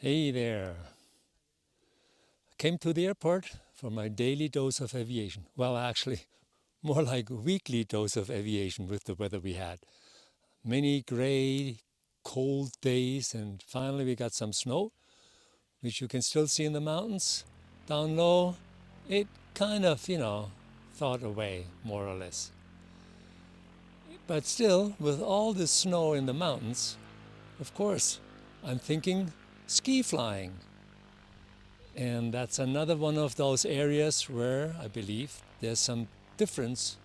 Hey there. Came to the airport for my daily dose of aviation. Well, actually, more like a weekly dose of aviation with the weather we had. Many gray, cold days, and finally we got some snow, which you can still see in the mountains. Down low, it kind of, thawed away, more or less. But still, with all this snow in the mountains, of course, I'm thinking ski flying. And that's another one of those areas where I believe there's some difference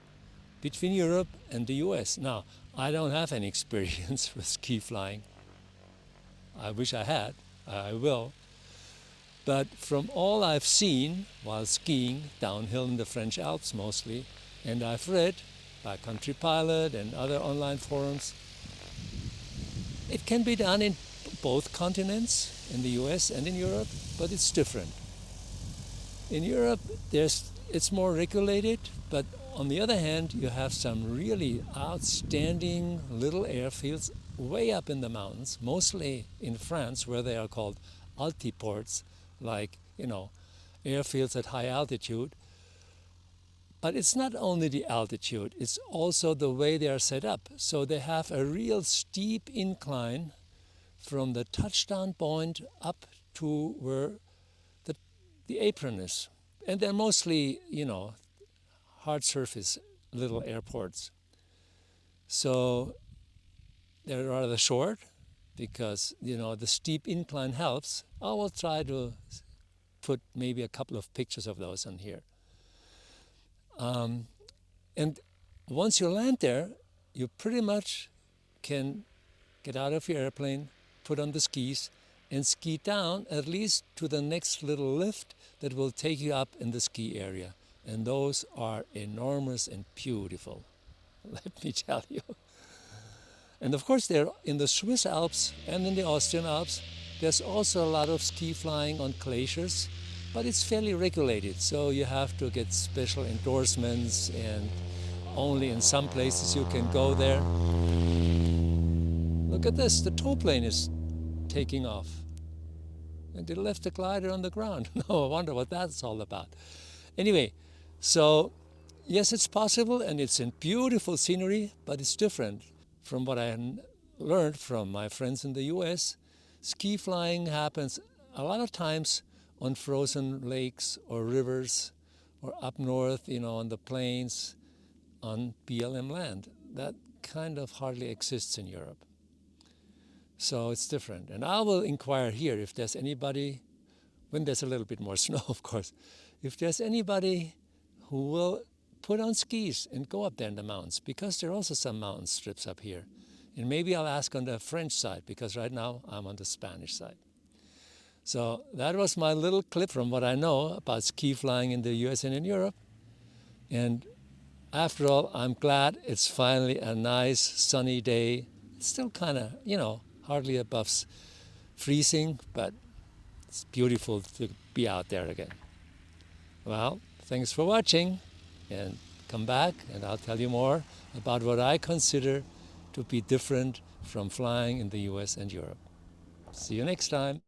between Europe and the US. Now, I don't have any experience with ski flying. I wish I had. I will. But from all I've seen while skiing downhill in the French Alps mostly, and I've read by Country Pilot and other online forums, it can be done in both continents, in the US and in Europe, but it's different. In Europe, it's more regulated, but on the other hand, you have some really outstanding little airfields way up in the mountains, mostly in France, where they are called altiports, like, airfields at high altitude. But it's not only the altitude, it's also the way they are set up. So they have a real steep incline from the touchdown point up to where the apron is. And they're mostly, hard surface little airports. So they're rather short because, the steep incline helps. I will try to put maybe a couple of pictures of those on here. And once you land there, you pretty much can get out of your airplane, put on the skis, and ski down at least to the next little lift that will take you up in the ski area. And those are enormous and beautiful, let me tell you. And of course, they're in the Swiss Alps and in the Austrian Alps. There's also a lot of ski flying on glaciers, but it's fairly regulated. So you have to get special endorsements, and only in some places you can go there. Look at this, the tow plane is taking off. And they left the glider on the ground. No, I wonder what that's all about. Anyway, so yes, it's possible, and it's in beautiful scenery, but it's different from what I learned from my friends in the US. Ski flying happens a lot of times on frozen lakes or rivers, or up north, on the plains, on BLM land. That kind of hardly exists in Europe. So it's different. And I will inquire here if there's anybody, when there's a little bit more snow, of course, if there's anybody who will put on skis and go up there in the mountains, because there are also some mountain strips up here. And maybe I'll ask on the French side, because right now I'm on the Spanish side. So that was my little clip from what I know about ski flying in the US and in Europe. And after all, I'm glad it's finally a nice sunny day. It's still kind of, hardly above freezing, but it's beautiful to be out there again. Well, thanks for watching, and come back and I'll tell you more about what I consider to be different from flying in the US and Europe. See you next time.